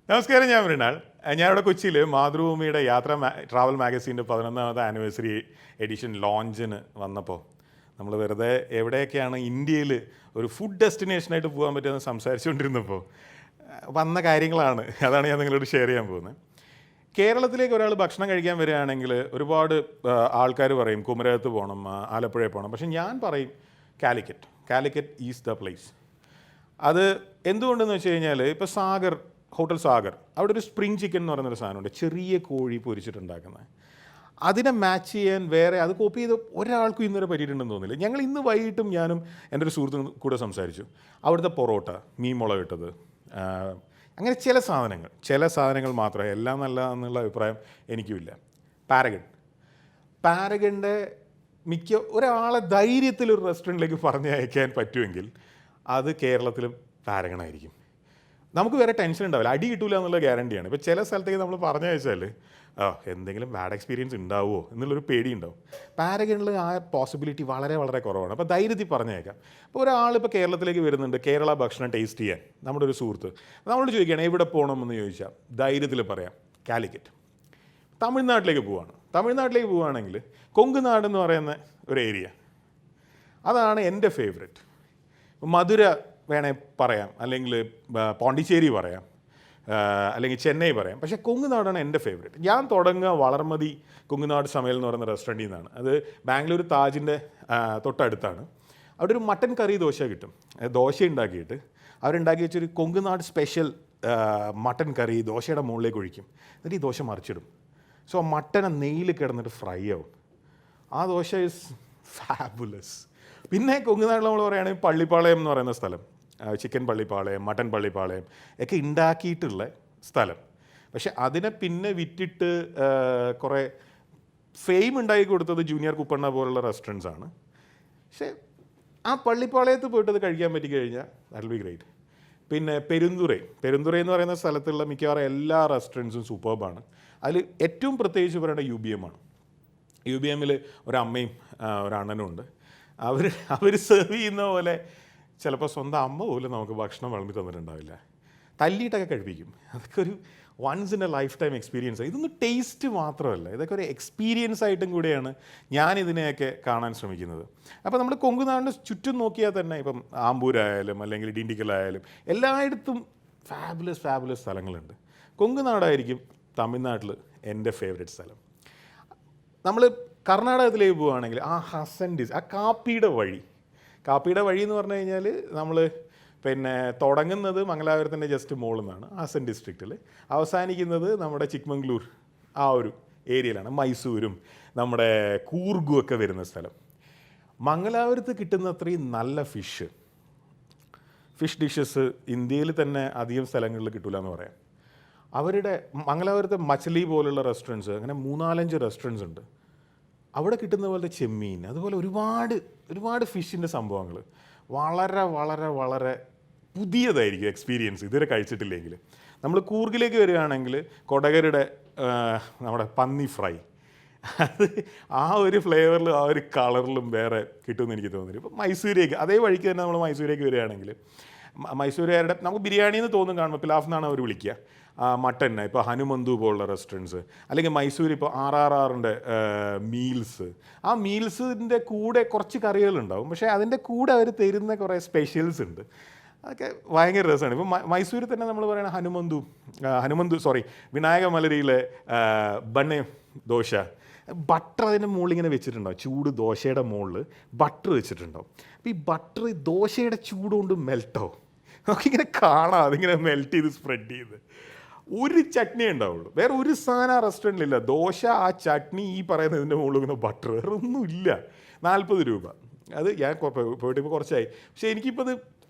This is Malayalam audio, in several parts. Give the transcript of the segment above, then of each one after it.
നമസ്കാരം, ഞാൻ മൃണാൾ. ഞാനിവിടെ കൊച്ചിയിൽ മാതൃഭൂമിയുടെ ട്രാവൽ മാഗസീൻ്റെ 11ാമത്തെ ആനിവേഴ്സറി എഡിഷൻ ലോഞ്ചിന് വന്നപ്പോൾ നമ്മൾ വെറുതെ എവിടെയൊക്കെയാണ് ഇന്ത്യയിൽ ഒരു ഫുഡ് ഡെസ്റ്റിനേഷനായിട്ട് പോകാൻ പറ്റുമെന്ന് സംസാരിച്ചുകൊണ്ടിരുന്നപ്പോൾ വന്ന കാര്യങ്ങളാണ്. അതാണ് ഞാൻ നിങ്ങളോട് ഷെയർ ചെയ്യാൻ പോകുന്നത്. കേരളത്തിലേക്ക് ഒരാൾ ഭക്ഷണം കഴിക്കാൻ വരികയാണെങ്കിൽ ഒരുപാട് ആൾക്കാർ പറയും കുമരകത്ത് പോകണം, ആലപ്പുഴയിൽ പോകണം. പക്ഷെ ഞാൻ പറയും കാലിക്കറ്റ് ഈസ് ദ പ്ലേസ്. അത് എന്തുകൊണ്ടെന്ന് വെച്ച് കഴിഞ്ഞാൽ ഇപ്പോൾ ഹോട്ടൽ സാഗർ, അവിടെ ഒരു സ്പ്രിംഗ് ചിക്കൻ എന്ന് പറയുന്നൊരു സാധനമുണ്ട്, ചെറിയ കോഴി പൊരിച്ചിട്ടുണ്ടാക്കുന്നത്. അതിനെ മാച്ച് ചെയ്യാൻ അത് കോപ്പി ചെയ്ത് ഒരാൾക്കും ഇന്നുവരെ പറ്റിയിട്ടുണ്ടെന്ന് തോന്നില്ല. ഞങ്ങൾ ഇന്ന് വൈകിട്ടും ഞാനും എൻ്റെ ഒരു സുഹൃത്തും കൂടെ സംസാരിച്ചു. അവിടുത്തെ പൊറോട്ട, മീൻ മുളകിട്ടത്, അങ്ങനെ ചില സാധനങ്ങൾ മാത്രമേ, എല്ലാം നല്ലതെന്നുള്ള അഭിപ്രായം എനിക്കുമില്ല. പാരഗണിൻ്റെ ഒരാളെ ധൈര്യത്തിൽ ഒരു റെസ്റ്റോറൻറ്റിലേക്ക് പറഞ്ഞ് അയക്കാൻ പറ്റുമെങ്കിൽ അത് കേരളത്തിലും പാരഗണായിരിക്കും. നമുക്ക് വേറെ ടെൻഷൻ ഉണ്ടാവില്ല, അടി കിട്ടില്ല എന്നുള്ള ഗ്യാരണ്ടിയാണ്. ഇപ്പോൾ ചില സ്ഥലത്തേക്ക് നമ്മൾ പറഞ്ഞയച്ചാൽ എന്തെങ്കിലും ബാഡ് എക്സ്പീരിയൻസ് ഉണ്ടാവുമോ എന്നുള്ളൊരു പേടി ഉണ്ടാവും. പാരഗണിൽ ആ പോസിബിലിറ്റി വളരെ വളരെ കുറവാണ്. അപ്പോൾ ധൈര്യത്തിൽ പറഞ്ഞേക്കാം. അപ്പോൾ ഒരാളിപ്പോൾ കേരളത്തിലേക്ക് വരുന്നുണ്ട്, കേരള ഭക്ഷണം ടേസ്റ്റ് ചെയ്യാൻ, നമ്മുടെ ഒരു സുഹൃത്ത് നമ്മളോട് ചോദിക്കുകയാണ് എവിടെ പോകണമെന്ന് ചോദിച്ചാൽ ധൈര്യത്തിൽ പറയാം കാലിക്കറ്റ്. തമിഴ്നാട്ടിലേക്ക് പോവുകയാണെങ്കിൽ കൊങ്കുനാട് എന്ന് പറയുന്ന ഒരു ഏരിയ, അതാണ് എൻ്റെ ഫേവറേറ്റ്. മധുര വേണേൽ പറയാം, അല്ലെങ്കിൽ പോണ്ടിച്ചേരി പറയാം, അല്ലെങ്കിൽ ചെന്നൈ പറയാം. പക്ഷേ കൊങ്കുനാടാണ് എൻ്റെ ഫേവറേറ്റ്. ഞാൻ തുടങ്ങുക വളർമതി കൊങ്കുനാട് സമയൽ എന്ന് പറയുന്ന റെസ്റ്റോറൻറ്റിൽ നിന്നാണ്. അത് ബാംഗ്ലൂർ താജിൻ്റെ തൊട്ടടുത്താണ്. അവിടെ ഒരു മട്ടൻ കറി ദോശ കിട്ടും. ദോശ ഉണ്ടാക്കിയിട്ട് അവരുണ്ടാക്കി വെച്ചൊരു കൊങ്കുനാട് സ്പെഷ്യൽ മട്ടൻ കറി ദോശയുടെ മുകളിലേക്ക് ഒഴിക്കും. എന്നിട്ട് ഈ ദോശ മറിച്ചിടും. സോ മട്ടനെ നെയ്യിൽ കിടന്നിട്ട് ഫ്രൈ ആവും. ആ ദോശ ഇസ് ഫാബുലസ്. പിന്നെ കൊങ്കുനാട്ടിൽ നമ്മൾ പറയുകയാണെങ്കിൽ പള്ളിപ്പാളയം എന്ന് പറയുന്ന സ്ഥലം, ചിക്കൻ പള്ളിപ്പാളയം, മട്ടൻ പള്ളിപ്പാളയം ഒക്കെ ഉണ്ടാക്കിയിട്ടുള്ള സ്ഥലം. പക്ഷെ അതിനെ പിന്നെ വിറ്റിട്ട് കുറേ ഫെയിം ഉണ്ടാക്കി കൊടുത്തത് ജൂനിയർ കുപ്പണ്ണ പോലുള്ള റെസ്റ്റോറൻറ്റ്സ് ആണ്. പക്ഷേ ആ പള്ളിപ്പാളയത്ത് പോയിട്ട് അത് കഴിക്കാൻ പറ്റിക്കഴിഞ്ഞാൽ ദാറ്റ് വിൽ ബി ഗ്രേറ്റ്. പിന്നെ പെരുന്തുറൈ എന്ന് പറയുന്ന സ്ഥലത്തുള്ള മിക്കവാറും എല്ലാ റെസ്റ്റോറൻറ്റ്സും സൂപ്പർബാണ്. അതിൽ ഏറ്റവും പ്രത്യേകിച്ച് പറയേണ്ട UBM ആണ്. UBMൽ ഒരമ്മയും ഒരണ്ണനും ഉണ്ട്. അവർ സെർവ് ചെയ്യുന്ന പോലെ ചിലപ്പോൾ സ്വന്തം അമ്മ പോലും നമുക്ക് ഭക്ഷണം വിളമ്പി തന്നിട്ടുണ്ടാവില്ല. തല്ലിയിട്ടൊക്കെ കഴിപ്പിക്കും. അതൊക്കെ ഒരു once in a lifetime experience. ഇതൊന്നും ടേസ്റ്റ് മാത്രമല്ല, ഇതൊക്കെ ഒരു എക്സ്പീരിയൻസ് ആയിട്ടും കൂടെയാണ് ഞാനിതിനെയൊക്കെ കാണാൻ ശ്രമിക്കുന്നത്. അപ്പോൾ നമ്മൾ കൊങ്കുനാടിന് ചുറ്റും നോക്കിയാൽ തന്നെ, ഇപ്പം ആമ്പൂരായാലും അല്ലെങ്കിൽ ഡിണ്ടിക്കലായാലും എല്ലായിടത്തും ഫാബുലസ് സ്ഥലങ്ങളുണ്ട്. കൊങ്കുനാടായിരിക്കും തമിഴ്നാട്ടിൽ എൻ്റെ ഫേവറേറ്റ് സ്ഥലം. നമ്മൾ കർണാടകത്തിലേക്ക് പോവുകയാണെങ്കിൽ ആ ഹസൻ ഡിസ്, ആ കാപ്പിയുടെ വഴി എന്ന് പറഞ്ഞു കഴിഞ്ഞാൽ നമ്മൾ പിന്നെ തുടങ്ങുന്നത് മംഗലാപുരത്തിൻ്റെ ജസ്റ്റ് മുകളിൽ നിന്നാണ്, ഹസൻ ഡിസ്ട്രിക്റ്റിൽ. അവസാനിക്കുന്നത് നമ്മുടെ ചിക്മംഗ്ലൂർ ആ ഒരു ഏരിയയിലാണ്. മൈസൂരും നമ്മുടെ കൂർഗും ഒക്കെ വരുന്ന സ്ഥലം. മംഗലാപുരത്ത് കിട്ടുന്ന അത്രയും നല്ല ഫിഷ് ഡിഷസ് ഇന്ത്യയിൽ തന്നെ അധികം സ്ഥലങ്ങളിൽ കിട്ടില്ല എന്ന് പറയാം. അവരുടെ മംഗലാപുരത്തെ മച്ചലി പോലുള്ള റെസ്റ്റോറൻറ്റ്സ്, അങ്ങനെ 3-4 റെസ്റ്റോറൻറ്റ്സ് ഉണ്ട്. അവിടെ കിട്ടുന്ന പോലത്തെ ചെമ്മീൻ, അതുപോലെ ഒരുപാട് ഫിഷിൻ്റെ സംഭവങ്ങൾ വളരെ വളരെ വളരെ പുതിയതായിരിക്കും എക്സ്പീരിയൻസ് ഇതുവരെ കഴിച്ചിട്ടില്ലെങ്കിൽ. നമ്മൾ കൂർഗിലേക്ക് വരികയാണെങ്കിൽ കൊടകരുടെ നമ്മുടെ പന്നി ഫ്രൈ, അത് ആ ഒരു ഫ്ലേവറിലും ആ ഒരു കളറിലും വേറെ കിട്ടുമെന്ന് എനിക്ക് തോന്നുന്നില്ല. ഇപ്പോൾ മൈസൂരേക്ക്, അതേ വഴിക്ക് തന്നെ നമ്മൾ മൈസൂരേക്ക് വരികയാണെങ്കിൽ മൈസൂരുകാരുടെ നമുക്ക് ബിരിയാണി എന്ന് തോന്നും കാണുമ്പോൾ പിലാഫ് എന്നാണ് അവർ വിളിക്കുക. മട്ടന് ഇപ്പോൾ ഹനുമന്തു പോലുള്ള റെസ്റ്റോറൻറ്റ്സ്, അല്ലെങ്കിൽ മൈസൂർ ഇപ്പോൾ RRRൻ്റെ മീൽസ്, ആ മീൽസിൻ്റെ കൂടെ കുറച്ച് കറികളുണ്ടാവും. പക്ഷേ അതിൻ്റെ കൂടെ അവർ തരുന്ന കുറേ സ്പെഷ്യൽസ് ഉണ്ട്. അതൊക്കെ ഭയങ്കര രസമാണ്. ഇപ്പോൾ മൈസൂരിൽ തന്നെ നമ്മൾ പറയുന്ന വിനായക മലരിയിലെ ബണ്ണ ദോശ, ബട്ടർ അതിൻ്റെ മുകളിൽ ഇങ്ങനെ വെച്ചിട്ടുണ്ടാവും. ചൂട് ദോശയുടെ മുകളിൽ ബട്ടർ വെച്ചിട്ടുണ്ടാവും. അപ്പോൾ ഈ ബട്ടർ ദോശയുടെ ചൂട് കൊണ്ട് മെൽട്ടാവും. നമുക്കിങ്ങനെ കാണാം അതിങ്ങനെ മെൽറ്റ് ചെയ്ത് സ്പ്രെഡ് ചെയ്ത്. ഒരു ചട്നി ഉണ്ടാവുള്ളൂ, വേറെ ഒരു സാധനം ആ റെസ്റ്റോറൻറ്റിലില്ല. ദോശ, ആ ചട്നി, ഈ പറയുന്നതിൻ്റെ മുകളിൽ ഇങ്ങനെ ബട്ടർ, വേറെ ഒന്നുമില്ല. 40 രൂപ. അത് ഞാൻ പോയിട്ട് ഇപ്പോൾ കുറച്ചായി. പക്ഷേ എനിക്കിപ്പോൾ അത്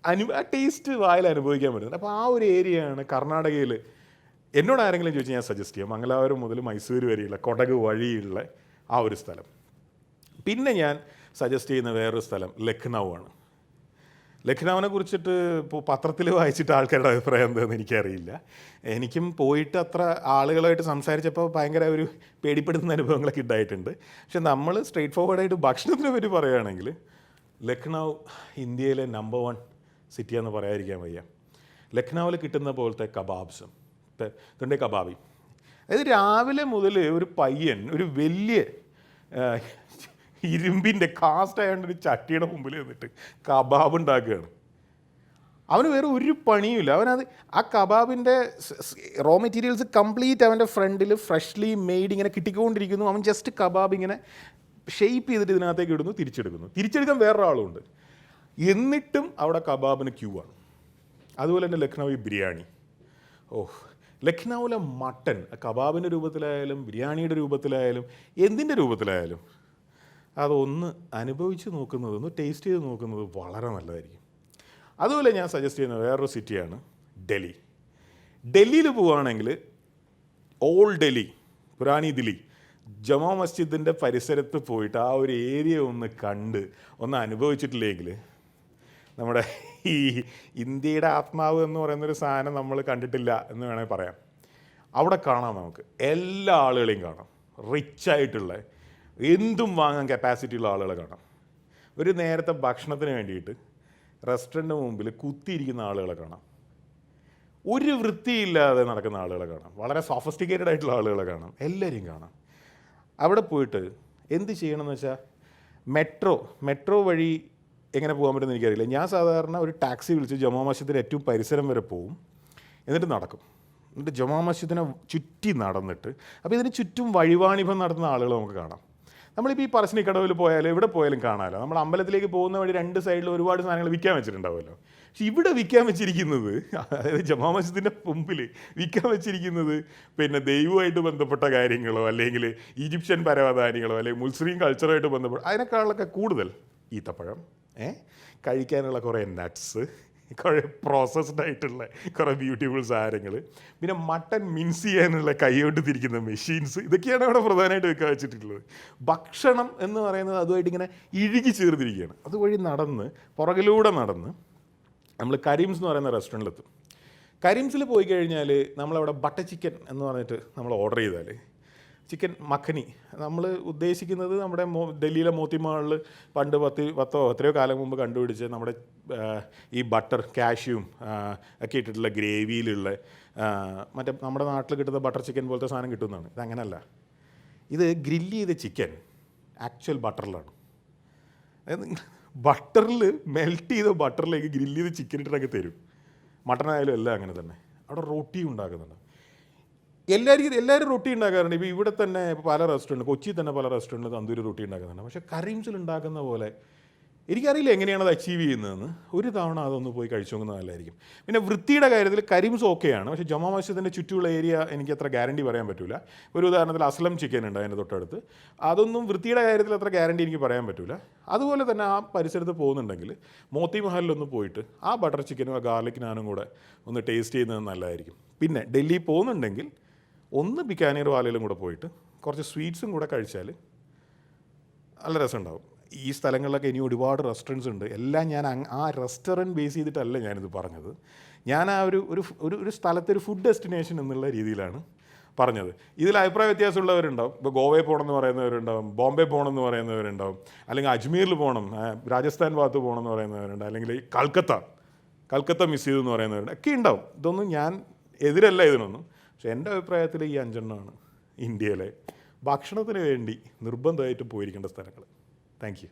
ആ ടേസ്റ്റ് വായിൽ അനുഭവിക്കാൻ പറ്റുന്നത്. അപ്പോൾ ആ ഒരു ഏരിയയാണ് കർണാടകയിൽ. എന്നോട് ആരെങ്കിലും ചോദിച്ചാൽ ഞാൻ സജസ്റ്റ് ചെയ്യാം മംഗലാപുരം മുതൽ മൈസൂർ വരെയുള്ള കൊടക് വഴിയുള്ള ആ ഒരു സ്ഥലം. പിന്നെ ഞാൻ സജസ്റ്റ് ചെയ്യുന്ന വേറൊരു സ്ഥലം ലക്നൗ ആണ്. ലക്നൗവിനെ കുറിച്ചിട്ട് ഇപ്പോൾ പത്രത്തിൽ വായിച്ചിട്ട് ആൾക്കാരുടെ അഭിപ്രായം എന്താണെന്ന് എനിക്കറിയില്ല. എനിക്കും പോയിട്ട് അത്ര ആളുകളായിട്ട് സംസാരിച്ചപ്പോൾ ഭയങ്കര ഒരു പേടിപ്പെടുത്തുന്ന അനുഭവങ്ങളൊക്കെ ഉണ്ടായിട്ടുണ്ട്. പക്ഷെ നമ്മൾ സ്ട്രെയിറ്റ് ഫോർവേഡായിട്ട് ഭക്ഷണത്തിനെ പറ്റി പറയുകയാണെങ്കിൽ ലക്നൗ ഇന്ത്യയിലെ നമ്പർ 1 സിറ്റിയാണെന്ന് പറയാതിരിക്കാൻ വയ്യ. ലക്നൗവിൽ കിട്ടുന്ന പോലത്തെ കബാബ്സും തുണ്ടേ കബാബി. അതായത് രാവിലെ മുതൽ ഒരു പയ്യൻ ഒരു വലിയ ഇരുമ്പിൻ്റെ കാസ്റ്റ് ആയതുകൊണ്ട് ഒരു ചട്ടിയുടെ മുമ്പിൽ നിന്നിട്ട് കബാബ് ഉണ്ടാക്കുകയാണ്. അവന് വേറെ ഒരു പണിയുമില്ല. അവനത് ആ കബാബിൻ്റെ റോ മെറ്റീരിയൽസ് കംപ്ലീറ്റ് അവൻ്റെ ഫ്രണ്ടിൽ ഫ്രഷ്ലി മെയ്ഡ് ഇങ്ങനെ കിട്ടിക്കൊണ്ടിരിക്കുന്നു. അവൻ ജസ്റ്റ് കബാബ് ഇങ്ങനെ ഷെയ്പ്പ് ചെയ്തിട്ട് ഇതിനകത്തേക്ക് ഇടുന്നു, തിരിച്ചെടുക്കാൻ വേറൊരാളുണ്ട്. എന്നിട്ടും അവിടെ കബാബിന് ക്യൂ ആണ്. അതുപോലെ തന്നെ ലക്നൗവി ബിരിയാണി. ലക്നൗവിലെ മട്ടൻ കബാബിൻ്റെ രൂപത്തിലായാലും ബിരിയാണിയുടെ രൂപത്തിലായാലും എന്തിൻ്റെ രൂപത്തിലായാലും അതൊന്ന് അനുഭവിച്ച് നോക്കുന്നത്, ഒന്ന് ടേസ്റ്റ് ചെയ്ത് നോക്കുന്നത് വളരെ നല്ലതായിരിക്കും. അതുപോലെ ഞാൻ സജസ്റ്റ് ചെയ്യുന്ന വേറൊരു സിറ്റിയാണ് ഡൽഹി. ഡൽഹിയിൽ പോവുകയാണെങ്കിൽ ഓൾഡ് ഡൽഹി, പുരാനി ദില്ലി, ജമാ മസ്ജിദിൻ്റെ പരിസരത്ത് പോയിട്ട് ആ ഒരു ഏരിയ ഒന്ന് കണ്ട് ഒന്ന് അനുഭവിച്ചിട്ടില്ലെങ്കിൽ നമ്മുടെ ഈ ഇന്ത്യയുടെ ആത്മാവ് എന്ന് പറയുന്നൊരു സാധനം നമ്മൾ കണ്ടിട്ടില്ല എന്ന് വേണമെങ്കിൽ പറയാം. അവിടെ കാണാം, നമുക്ക് എല്ലാ ആളുകളെയും കാണാം. റിച്ചായിട്ടുള്ള എന്തും വാങ്ങാൻ കപ്പാസിറ്റിയുള്ള ആളുകളെ കാണാം. ഒരു നേരത്തെ ഭക്ഷണത്തിന് വേണ്ടിയിട്ട് റെസ്റ്റോറൻറ്റിന് മുമ്പിൽ കുത്തിയിരിക്കുന്ന ആളുകളെ കാണാം. ഒരു വൃത്തിയില്ലാതെ നടക്കുന്ന ആളുകളെ കാണാം. വളരെ സോഫിസ്റ്റിക്കേറ്റഡ് ആയിട്ടുള്ള ആളുകളെ കാണാം. എല്ലാവരെയും കാണാം. അവിടെ പോയിട്ട് എന്ത് ചെയ്യണമെന്ന് വെച്ചാൽ മെട്രോ വഴി എങ്ങനെ പോകാൻ പറ്റുമെന്ന് എനിക്കറിയില്ല. ഞാൻ സാധാരണ ഒരു ടാക്സി വിളിച്ച് ജമാ മസ്ജിദിൻ്റെ ഏറ്റവും പരിസരം വരെ പോവും, എന്നിട്ട് നടക്കും. എന്നിട്ട് ജമാ മസ്ജിദിനെ ചുറ്റി നടന്നിട്ട്, അപ്പോൾ ഇതിന് ചുറ്റും വഴിവാണിഭം നടത്തുന്ന ആളുകൾ നമുക്ക് കാണാം. നമ്മളിപ്പോൾ ഈ പറശ്ശിനിക്കടവിൽ പോയാലും എവിടെ പോയാലും കാണാമല്ലോ, നമ്മൾ അമ്പലത്തിലേക്ക് പോകുന്ന വഴി രണ്ട് സൈഡിലും ഒരുപാട് സാധനങ്ങൾ വിൽക്കാൻ വെച്ചിട്ടുണ്ടാവുമല്ലോ. പക്ഷെ ഇവിടെ വിൽക്കാൻ വെച്ചിരിക്കുന്നത്, അതായത് ജമാ മസ്ജിദിൻ്റെ മുമ്പിൽ വിൽക്കാൻ വെച്ചിരിക്കുന്നത് പിന്നെ ദൈവമായിട്ട് ബന്ധപ്പെട്ട കാര്യങ്ങളോ അല്ലെങ്കിൽ ഈജിപ്ഷ്യൻ പരവതാനികളോ അല്ലെങ്കിൽ മുസ്ലിം കൾച്ചറുമായിട്ട് ബന്ധപ്പെട്ട അതിനേക്കാളൊക്കെ കൂടുതൽ ഈത്തപ്പഴം, കഴിക്കാനുള്ള കുറേ നട്ട്സ്, കുറേ പ്രോസസ്ഡ് ആയിട്ടുള്ള കുറേ ബ്യൂട്ടിഫുൾ സാധനങ്ങൾ, പിന്നെ മട്ടൻ മിൻസ് ചെയ്യാനുള്ള കൈകൊണ്ട് തിരിക്കുന്ന മെഷീൻസ്, ഇതൊക്കെയാണ് അവിടെ പ്രധാനമായിട്ട് വെക്കാൻ വെച്ചിട്ടുള്ളത്. ഭക്ഷണം എന്ന് പറയുന്നത് അതുമായിട്ട് ഇങ്ങനെ ഇഴുകി ചേർന്നിരിക്കുകയാണ്. അതുവഴി പുറകിലൂടെ നടന്ന് നമ്മൾ കരീംസ് എന്ന് പറയുന്ന റെസ്റ്റോറൻറ്റിലെത്തും. കരീംസിൽ പോയി കഴിഞ്ഞാൽ നമ്മളവിടെ ബട്ടർ ചിക്കൻ എന്ന് പറഞ്ഞിട്ട് നമ്മൾ ഓർഡർ ചെയ്താൽ, ചിക്കൻ മഖനി നമ്മൾ ഉദ്ദേശിക്കുന്നത് നമ്മുടെ ഡൽഹിയിലെ മോത്തിമാളിൽ പണ്ട് എത്രയോ കാലം മുമ്പ് കണ്ടുപിടിച്ച് നമ്മുടെ ഈ ബട്ടർ കാഷ്യൂം ഒക്കെ ഇട്ടിട്ടുള്ള ഗ്രേവിയിലുള്ള മറ്റേ നമ്മുടെ നാട്ടിൽ കിട്ടുന്ന ബട്ടർ ചിക്കൻ പോലത്തെ സാധനം കിട്ടുന്നതാണ്. ഇതങ്ങനല്ല. ഇത് ഗ്രില്ല് ചെയ്ത ചിക്കൻ ആക്ച്വൽ ബട്ടറിലാണ്. അതായത് ബട്ടറിൽ മെൽറ്റ് ചെയ്ത ബട്ടറിലേക്ക് ഗ്രില്ല് ചെയ്ത് ചിക്കൻ ഇട്ടിട്ടൊക്കെ തരും. മട്ടനായാലും എല്ലാം അങ്ങനെ തന്നെ. അവിടെ റൊട്ടി ഉണ്ടാക്കുന്നുണ്ട്. എല്ലാവരും റൊട്ടി ഉണ്ടാക്കാറുണ്ട്. ഇപ്പോൾ ഇവിടെ തന്നെ പല റെസ്റ്റോറൻറ്റ്, കൊച്ചി തന്നെ പല റെസ്റ്റോറൻറ്റിൽ തന്തൂരി റൊട്ടി ഉണ്ടാക്കുന്നുണ്ട്. പക്ഷേ കരീംസിൽ ഉണ്ടാക്കുന്ന പോലെ എനിക്കറിയില്ല എങ്ങനെയാണ് അത് അച്ചീവ് ചെയ്യുന്നതെന്ന്. ഒരു തവണ അതൊന്ന് പോയി കഴിച്ചു നോക്കുന്നത് നല്ലതായിരിക്കും. പിന്നെ വൃത്തിയുടെ കാര്യത്തിൽ കരീംസ് ഓക്കെയാണ്. പക്ഷേ ജമാ മസ്ജിദിൻ്റെ ചുറ്റുമുള്ള ഏരിയ എനിക്ക് അത്ര ഗ്യാരണ്ടി പറയാൻ പറ്റില്ല. ഒരു ഉദാഹരണത്തിൽ അസ്ലം ചിക്കൻ ഉണ്ട് അതിൻ്റെ തൊട്ടടുത്ത്. അതൊന്നും വൃത്തിയുടെ കാര്യത്തിൽ അത്ര ഗ്യാരണ്ടി എനിക്ക് പറയാൻ പറ്റില്ല. അതുപോലെ തന്നെ ആ പരിസരത്ത് പോകുന്നുണ്ടെങ്കിൽ മോത്തി മഹലിലൊന്ന് പോയിട്ട് ആ ബട്ടർ ചിക്കനും ആ ഗാർലിക് നാനും കൂടെ ഒന്ന് ടേസ്റ്റ് ചെയ്യുന്നത് നല്ലതായിരിക്കും. പിന്നെ ഡൽഹി പോകുന്നുണ്ടെങ്കിൽ ഒന്ന് ബിക്കാനീർ വാലയിലും കൂടെ പോയിട്ട് കുറച്ച് സ്വീറ്റ്സും കൂടെ കഴിച്ചാൽ നല്ല രസമുണ്ടാവും. ഈ സ്ഥലങ്ങളിലൊക്കെ ഇനി ഒരുപാട് റെസ്റ്റോറൻറ്റ്സ് ഉണ്ട്. എല്ലാം ഞാൻ ആ റെസ്റ്റോറൻറ്റ് ബേസ് ചെയ്തിട്ടല്ല ഞാനിത് പറഞ്ഞത്. ഞാൻ ആ ഒരു സ്ഥലത്തെ ഒരു ഫുഡ് ഡെസ്റ്റിനേഷൻ എന്നുള്ള രീതിയിലാണ് പറഞ്ഞത്. ഇതിൽ അഭിപ്രായ വ്യത്യാസമുള്ളവരുണ്ടാവും. ഇപ്പോൾ ഗോവയിൽ പോകണമെന്ന് പറയുന്നവരുണ്ടാവും, ബോംബെ പോകണമെന്ന് പറയുന്നവരുണ്ടാവും, അല്ലെങ്കിൽ അജ്മീറിൽ പോകണം, രാജസ്ഥാൻ ഭാഗത്ത് പോകണമെന്ന് പറയുന്നവരുണ്ട്, അല്ലെങ്കിൽ കൽക്കത്ത മിസ് ചെയ്തെന്ന് പറയുന്നവരുണ്ട്, ഒക്കെ ഉണ്ടാവും. ഇതൊന്നും ഞാൻ എതിരല്ല ഇതിനൊന്നും. പക്ഷേ എൻ്റെ അഭിപ്രായത്തിൽ ഈ 5 ഇന്ത്യയിലെ ഭക്ഷണത്തിന് വേണ്ടി നിർബന്ധമായിട്ടും പോയിരിക്കേണ്ട സ്ഥലങ്ങൾ. Thank you.